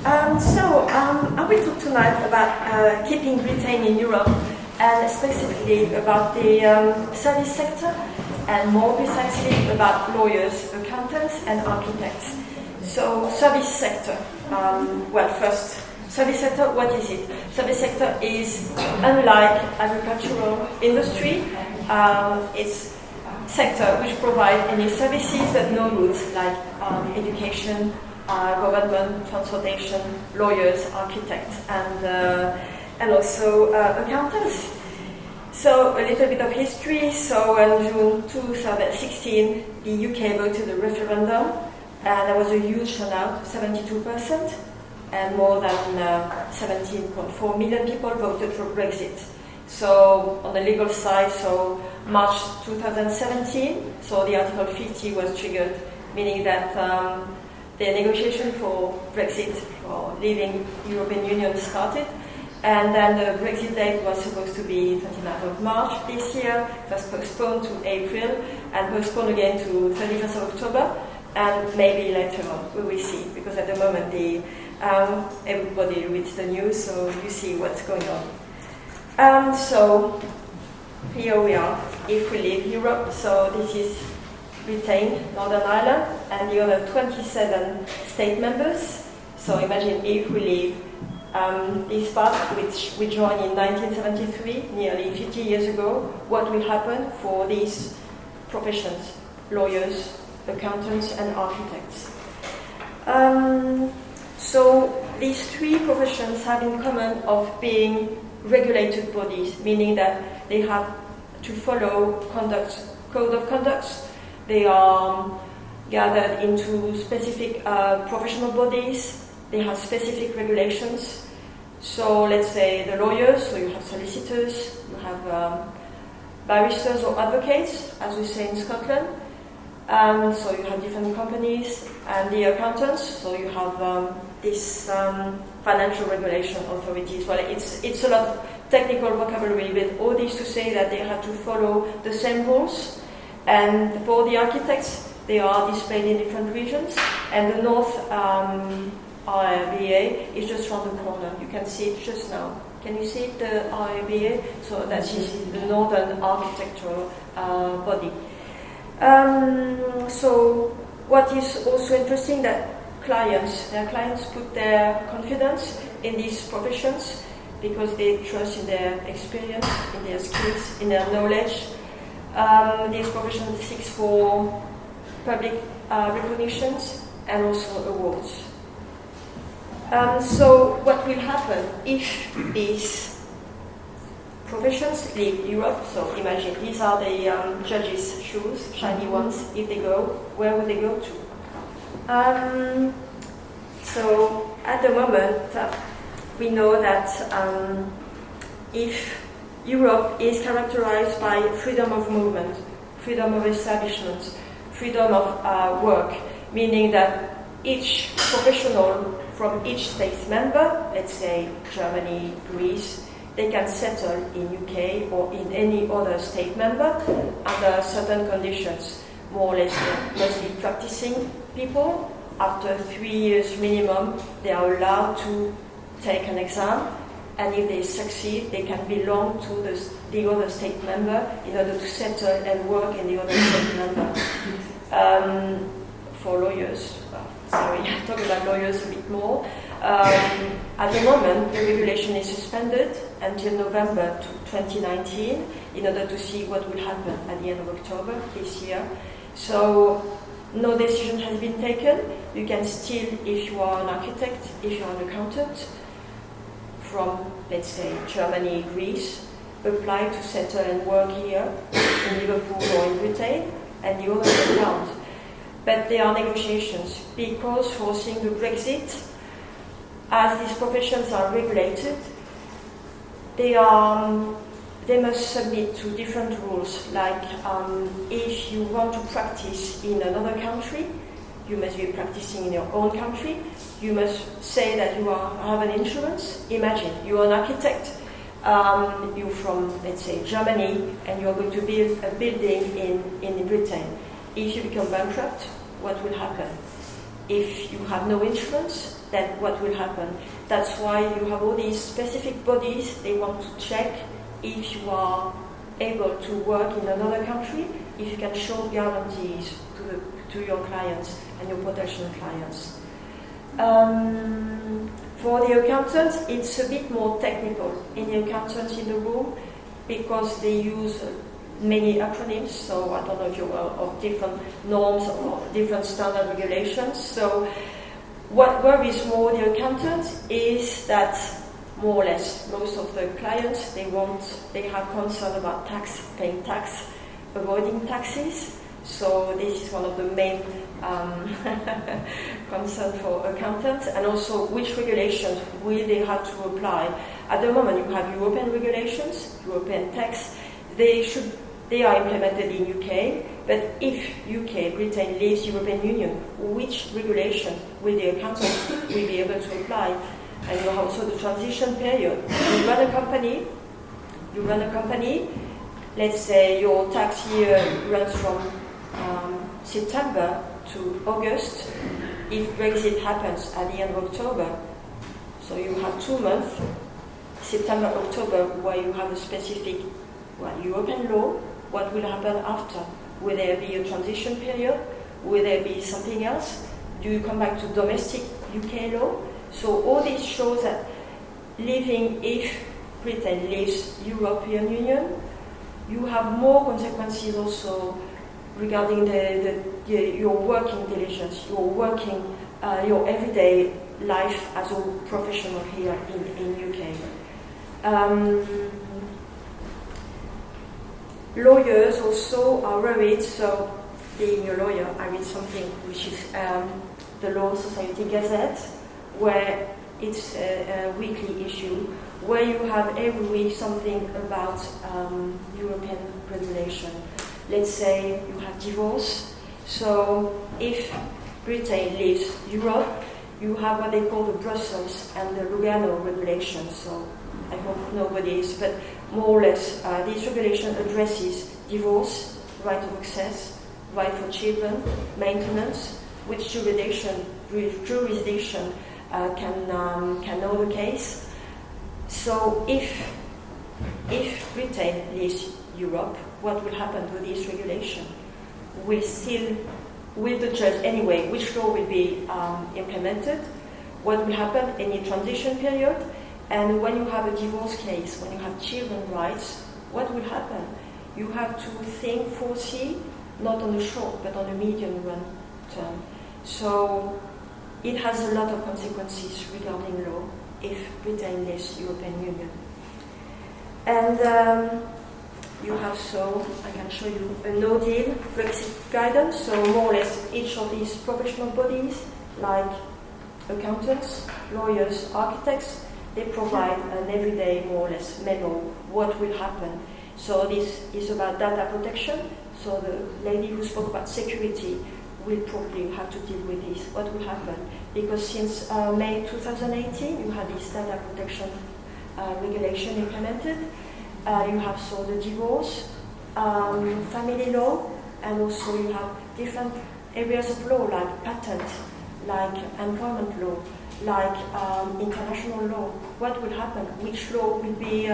I will talk tonight about keeping Britain in Europe, and specifically about the service sector, and more precisely about lawyers, accountants, and architects. So, service sector. First, service sector, what is it? Service sector is, unlike agricultural industry, it's sector which provide any services but no goods, like education, government, transportation, lawyers, architects, and also accountants. So a little bit of history. So in June 2016, the UK voted a referendum, and there was a huge turnout, 72%, and more than 17.4 million people voted for Brexit. So on the legal side, so March 2017, so the Article 50 was triggered, meaning that the negotiation for Brexit, for leaving the European Union, started. And then the Brexit date was supposed to be 29th of March this year. It was postponed to April and postponed again to 31st of October. And maybe later on, we will see, because at the moment everybody reads the news, so you see what's going on. So here we are, if we leave Europe. So this is Britain, Northern Ireland, and the other 27 state members. So imagine if we leave this part, which we joined in 1973, nearly 50 years ago, what will happen for these professions, lawyers, accountants, and architects. So these three professions have in common of being regulated bodies, meaning that they have to follow code of conduct. They are gathered into specific professional bodies. They have specific regulations. So let's say the lawyers, so you have solicitors, you have barristers or advocates, as we say in Scotland. So you have different companies, and the accountants, so you have this financial regulation authorities. Well, it's a lot of technical vocabulary, but all this to say that they have to follow the same rules. And for the architects, they are displayed in different regions, and the North RIBA is just around the corner. You can see it just now. Can you see it, the RIBA? So that is the Northern Architectural Body. So what is also interesting that their clients put their confidence in these professions because they trust in their experience, in their skills, in their knowledge. These professions seek for public recognitions and also awards. So what will happen if these professions leave Europe? So imagine, these are the judges' shoes, shiny ones. If they go, where would they go to? So at the moment, we know that if Europe is characterized by freedom of movement, freedom of establishment, freedom of work, meaning that each professional from each state member, let's say Germany, Greece, they can settle in UK or in any other state member under certain conditions. More or less, mostly practicing people. After 3 years minimum, they are allowed to take an exam, and if they succeed, they can belong to the other state member in order to settle and work in the other state member. For lawyers, sorry, I talk about lawyers a bit more. At the moment, the regulation is suspended until November 2019 in order to see what will happen at the end of October this year. So no decision has been taken. You can still, if you are an architect, if you are an accountant from, let's say, Germany, Greece, apply to settle and work here in Liverpool or in Britain, and the other way around. But there are negotiations because foreseeing the Brexit, as these professions are regulated, they must submit to different rules. Like if you want to practice in another country, you must be practicing in your own country. You must say that you have an insurance. Imagine you're an architect, you're from, let's say, Germany, and you're going to build a building in Britain. If you become bankrupt, what will happen? If you have no insurance, then what will happen? That's why you have all these specific bodies. They want to check if you are able to work in another country, if you can show guarantees to your clients and your potential clients. For the accountants, it's a bit more technical in the accountants in the room because they use many acronyms, so I don't know if you're aware of different norms or different standard regulations. So what worries more the accountants is that more or less most of the clients, they have concern about paying tax, avoiding taxes. So this is one of the main concern for accountants, and also which regulations will they have to apply. At the moment, you have European regulations, European tax. They are implemented in UK, but if UK, Britain leaves European Union, which regulation will the accountants will be able to apply? And you have also the transition period. You run a company. Let's say your tax year runs from September to August. If Brexit happens at the end of October, so you have 2 months, September, October, where you have a specific European law. What will happen after? Will there be a transition period? Will there be something else? Do you come back to domestic UK law? So all this shows that if Britain leaves European Union, you have more consequences also regarding your working diligence, your everyday life as a professional here in UK. Lawyers also are worried. So, being a lawyer, I read something which is the Law Society Gazette, where it's a weekly issue, where you have every week something about European regulation. Let's say you have divorce. So if Britain leaves Europe, you have what they call the Brussels and the Lugano regulations. So I hope nobody is, but more or less this regulation addresses divorce, right of access, right for children, maintenance, which jurisdiction can know the case. So if Britain leaves Europe, what will happen to this regulation? Will the judge anyway, which law will be implemented? What will happen? Any transition period? And when you have a divorce case, when you have children's rights, what will happen? You have to foresee, not on the short, but on the medium run term. So it has a lot of consequences regarding law if Britain leaves European Union. And you have, so I can show you a no-deal Brexit guidance. So more or less each of these professional bodies, like accountants, lawyers, architects, they provide an everyday, more or less, memo, what will happen. So this is about data protection. So the lady who spoke about security will probably have to deal with this. What will happen? Because since May 2018, you had this data protection regulation implemented. You have the divorce, family law, and also you have different areas of law like patent, like employment law, like international law. What will happen? Which law will be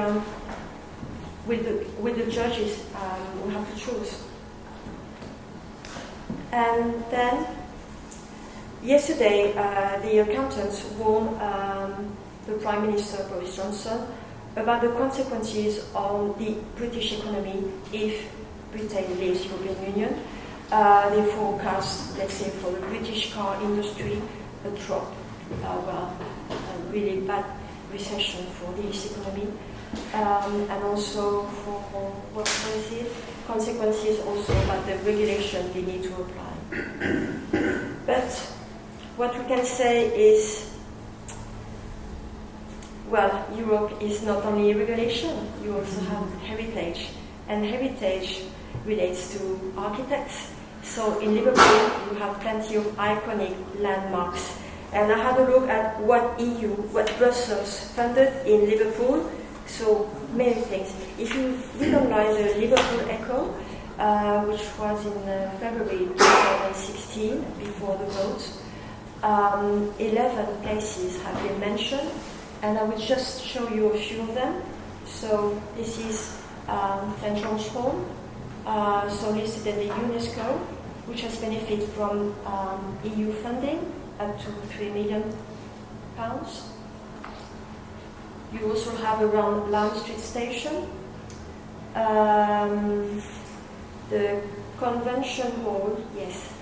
with the judges will have to choose? And then yesterday the accountants warned the Prime Minister Boris Johnson about the consequences on the British economy if Britain leaves European Union. They forecast, let's say, for the British car industry, a drop, a really bad recession for this economy, and also for what is it? Consequences also about the regulation they need to apply. But what we can say is, well, Europe is not only regulation, you also have heritage, and heritage relates to architects. So in Liverpool, you have plenty of iconic landmarks. And I had a look at what Brussels funded in Liverpool. So many things. If you read online the Liverpool Echo, which was in February 2016, before the vote, 11 places have been mentioned, and I will just show you a few of them. So this is St. John's Hall, so listed in the UNESCO, which has benefited from EU funding up to £3 million. You also have around Lime Street Station, the Convention Hall, yes,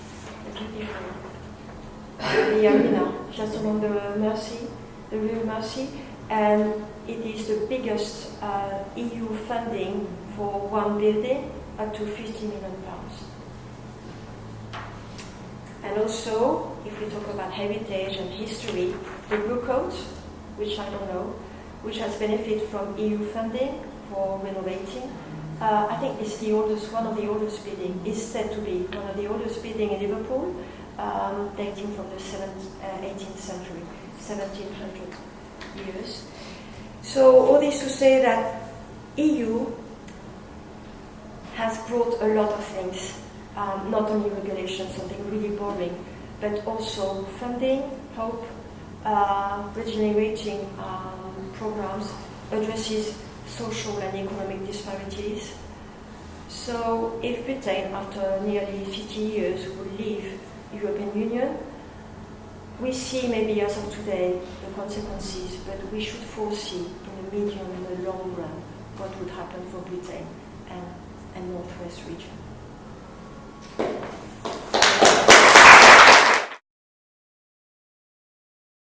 a beautiful. The arena, just along the River Mersey, and it is the biggest EU funding for one building, up to £50 million. And also, if we talk about heritage and history, the Blue Coat, which I don't know, which has benefited from EU funding for renovating. I think it's the oldest, one of the oldest buildings, is said to be one of the oldest buildings in Liverpool, dating from the 18th century, 1700 years. So all this to say that EU has brought a lot of things, not only regulation, something really boring, but also funding, hope, regenerating programs, addresses social and economic disparities. So if Britain, after nearly 50 years, would leave the European Union, we see maybe as of today the consequences, but we should foresee in the medium and the long run what would happen for Britain and Northwest region.